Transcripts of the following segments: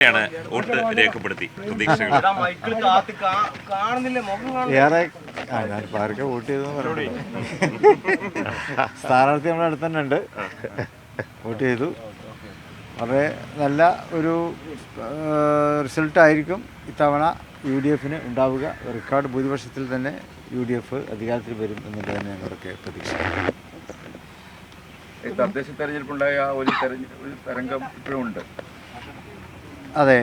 Vote രേഖപ്പെടുത്തി പ്രതീക്ഷകൾ ഏറെ ആരൊക്കെ വോട്ട് ചെയ്തെന്ന് പറഞ്ഞു. സ്ഥാനാർത്ഥി നമ്മുടെ അടുത്ത് തന്നെ ഉണ്ട്. വോട്ട് ചെയ്തു. വളരെ നല്ല ഒരു റിസൾട്ടായിരിക്കും ഇത്തവണ UDF ഉണ്ടാവുക. റെക്കോർഡ് ഭൂരിപക്ഷത്തിൽ തന്നെ UDF അധികാരത്തിൽ വരും എന്നുള്ളത് തന്നെ ഞങ്ങളൊക്കെ പ്രതീക്ഷിക്കുന്നു. തദ്ദേശ തെരഞ്ഞെടുപ്പുണ്ടായ ഒരു തരംഗം ഇപ്പോഴും ഉണ്ട്. അതെ,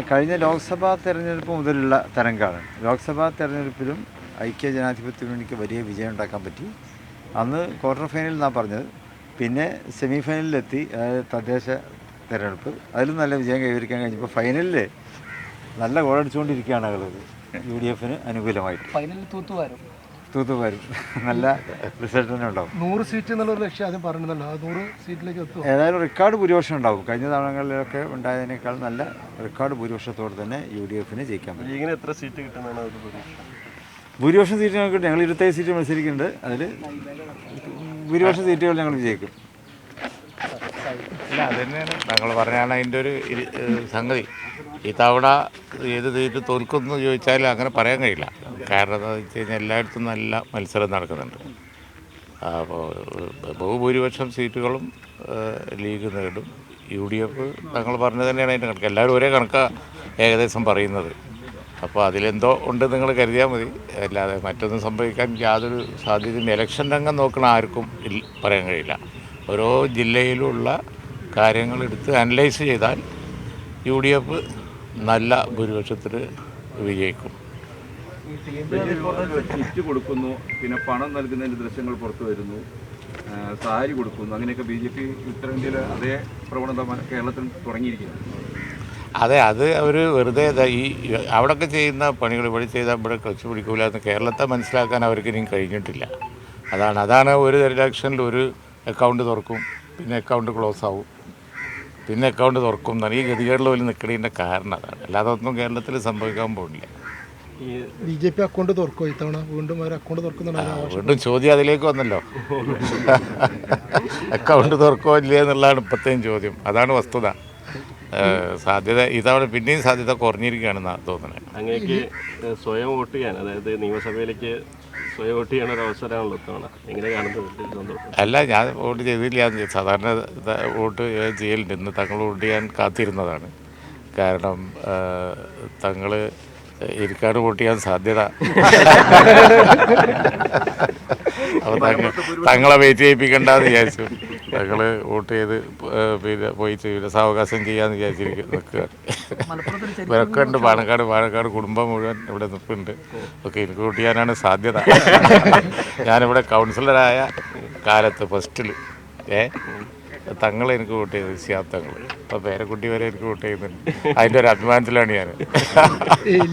കഴിഞ്ഞ ലോക്സഭാ തെരഞ്ഞെടുപ്പ് മുതലുള്ള തരംഗമാണ്. ലോക്സഭാ തെരഞ്ഞെടുപ്പിലും ഐക്യ ജനാധിപത്യ മുന്നണിക്ക് വലിയ വിജയം ഉണ്ടാക്കാൻ പറ്റി. അന്ന് ക്വാർട്ടർ ഫൈനൽ എന്നാണ് പറഞ്ഞത്. പിന്നെ സെമി ഫൈനലിലെത്തി, അതായത് തദ്ദേശ തെരഞ്ഞെടുപ്പ്, അതിലും നല്ല വിജയം കൈവരിക്കാൻ കഴിഞ്ഞപ്പോൾ ഫൈനലിൽ നല്ല ഗോളടിച്ചുകൊണ്ടിരിക്കുകയാണ് ആളുകൾ UDF അനുകൂലമായിട്ട്. ഫൈനലിൽ തൂത്തുവാരും നല്ല റിസൾട്ട് തന്നെ ഉണ്ടാവും. 100 സീറ്റ് എന്നുള്ളൊരു ലക്ഷ്യം ആദ്യം പറഞ്ഞതല്ലോ, 100 സീറ്റിലേക്ക് എത്തും. ഏതായാലും റെക്കോർഡ് ഭൂരിപക്ഷം ഉണ്ടാവും. കഴിഞ്ഞ തവണകളിലൊക്കെ ഉണ്ടായതിനേക്കാൾ നല്ല റെക്കോർഡ് ഭൂരിപക്ഷത്തോടെ തന്നെ UDF ജയിക്കാൻ പറ്റും. ലീഗിന് എത്ര സീറ്റ് കിട്ടുന്നതാണ് ഭൂരിപക്ഷം സീറ്റ് ഞങ്ങൾക്ക് കിട്ടും. ഞങ്ങൾ 27 സീറ്റ് മത്സരിക്കുന്നുണ്ട്. അതിൽ ഭൂരിപക്ഷം സീറ്റുകൾ ഞങ്ങൾ വിജയിക്കും. ഇല്ല, അത് തന്നെയാണ് ഞങ്ങൾ പറഞ്ഞാണ് അതിൻ്റെ ഒരു സംഗതി. ഈ തവണ ഏത് സീറ്റ് തോൽക്കുമെന്ന് ചോദിച്ചാൽ അങ്ങനെ പറയാൻ കഴിയില്ല. കാരണം എന്താണെന്ന് വെച്ച് കഴിഞ്ഞാൽ എല്ലായിടത്തും നല്ല മത്സരം നടക്കുന്നുണ്ട്. അപ്പോൾ ബഹുഭൂരിപക്ഷം സീറ്റുകളും ലീഗ് നേടും. UDF ഞങ്ങൾ പറഞ്ഞത് തന്നെയാണ് അതിൻ്റെ കണക്ക്. എല്ലാവരും ഒരേ കണക്കാണ് ഏകദേശം പറയുന്നത്. അപ്പോൾ അതിലെന്തോ ഉണ്ട് നിങ്ങൾ കരുതിയാൽ മതി. അല്ലാതെ മറ്റൊന്നും സംഭവിക്കാൻ യാതൊരു സാധ്യതയും ഇലക്ഷൻ രംഗം നോക്കണ ആർക്കും പറയാൻ കഴിയില്ല. ഓരോ ജില്ലയിലുള്ള കാര്യങ്ങൾ എടുത്ത് അനലൈസ് ചെയ്താൽ UDF നല്ല ഭൂരിപക്ഷത്തിൽ വിജയിക്കും. കിറ്റ് കൊടുക്കുന്നു, പിന്നെ പണം നൽകുന്നതിൻ്റെ ദൃശ്യങ്ങൾ പുറത്തു വരുന്നു, സാരി കൊടുക്കുന്നു, അങ്ങനെയൊക്കെ BJP ഉത്തരേന്ത്യയിൽ അതേ പ്രവണത കേരളത്തിൽ തുടങ്ങിയിരിക്കുന്നു. അതെ, അത് അവർ വെറുതെ ഈ അവിടെയൊക്കെ ചെയ്യുന്ന പണികൾ ഇവിടെ ചെയ്താൽ ഇവിടെ ക്ലച്ച് പിടിക്കില്ല എന്ന് കേരളത്തെ മനസ്സിലാക്കാൻ അവർക്ക് ഇനിയും കഴിഞ്ഞിട്ടില്ല. അതാണ് ഒരു ഇലക്ഷനിൽ ഒരു അക്കൗണ്ട് തുറക്കും, പിന്നെ അക്കൗണ്ട് ക്ലോസ് ആവും, പിന്നെ അക്കൗണ്ട് തുറക്കും എന്നാണ് ഈ ഗതികേടിൽ പോലും നിൽക്കുന്നതിൻ്റെ കാരണം. അതാണ്, അല്ലാതെ ഒന്നും കേരളത്തിൽ സംഭവിക്കാൻ പോകുന്നില്ല. BJP അക്കൗണ്ട് തുറക്കുമോ ഇത്തവണ? വീണ്ടും ഒരു അക്കൗണ്ട് തുറക്കുന്നുണ്ട്. വീണ്ടും ചോദ്യം അതിലേക്ക് വന്നല്ലോ. അക്കൗണ്ട് തുറക്കുമോ ഇല്ലേ എന്നുള്ളതാണ് ഇപ്പോഴത്തെയും ചോദ്യം. അതാണ് വസ്തുത. സാധ്യത ഇതവണ പിന്നെയും സാധ്യത കുറഞ്ഞിരിക്കുകയാണെന്നാണ് തോന്നുന്നത്. അങ്ങനെയൊക്കെ സ്വയം വോട്ട് ചെയ്യാൻ, അതായത് നിയമസഭയിലേക്ക് സ്വയം വോട്ട് ചെയ്യണ ഒരു അവസരമാണല്ലോ ഇത്തവണ. എങ്ങനെ കാണുന്നത്? അല്ല, ഞാൻ വോട്ട് ചെയ്തില്ല. സാധാരണ വോട്ട് ചെയ്യലുണ്ട്. ഇന്ന് തങ്ങൾ വോട്ട് ചെയ്യാൻ കാത്തിരുന്നതാണ്. കാരണം തങ്ങൾ ഇരിക്കാട് വോട്ട് ചെയ്യാൻ സാധ്യത. അപ്പോൾ തങ്ങളെ വെയിറ്റ് ചെയ്യിപ്പിക്കണ്ടെന്ന് വിചാരിച്ചു. തങ്ങൾ വോട്ട് ചെയ്ത് പിന്നെ പോയി സാവകാശം ചെയ്യാമെന്ന് നിൽക്കുകയാണ്. ഇവരൊക്കെ ഉണ്ട്. പാലക്കാട് കുടുംബം മുഴുവൻ ഇവിടെ നിൽപ്പുണ്ട്. ഒക്കെ എനിക്ക് വോട്ട് ചെയ്യാനാണ് സാധ്യത. ഞാനിവിടെ കൗൺസിലറായ കാലത്ത് ഫസ്റ്റിൽ തങ്ങൾ എനിക്ക് വോട്ട് ചെയ്തത്, സിയാബ് തങ്ങൾ. അപ്പോൾ പേരക്കുട്ടി വരെ എനിക്ക് വോട്ട് ചെയ്യുന്നുണ്ട്. അതിൻ്റെ ഒരു അഭിമാനത്തിലാണ് ഞാൻ.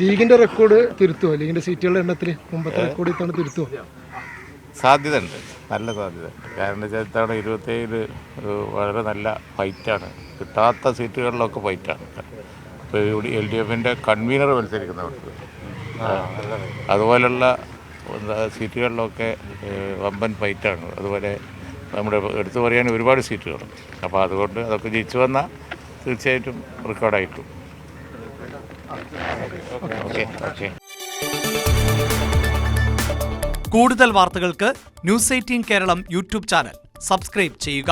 ലീഗിൻ്റെ റെക്കോർഡ് തിരുത്തുമോ? ലീഗിൻ്റെ സീറ്റുകളുടെ എണ്ണത്തിൽ മുമ്പത്തെ റെക്കോർഡ് ഇത്തവണ തിരുത്തുമോ? സാധ്യത ഉണ്ട്, നല്ല സാധ്യത ഉണ്ട്. കാരണം വെച്ചാൽ ഇത്തവണ 27 വളരെ നല്ല ഫൈറ്റാണ്. കിട്ടാത്ത സീറ്റുകളിലൊക്കെ ഫൈറ്റാണ്. ഇപ്പോൾ LDF കൺവീനർ മത്സരിക്കുന്നവർക്ക് അതുപോലുള്ള സീറ്റുകളിലൊക്കെ വമ്പൻ ഫൈറ്റാണ്. അതുപോലെ നമ്മുടെ എടുത്തു പറയാൻ ഒരുപാട് സീറ്റുകളുണ്ട്. അപ്പോൾ അതുകൊണ്ട് അതൊക്കെ ജയിച്ചു വന്നാൽ തീർച്ചയായിട്ടും റെക്കോർഡായിട്ടും. ഓക്കെ. കൂടുതൽ വാർത്തകൾക്ക് News 18 Keralam YouTube channel subscribe ചെയ്യുക.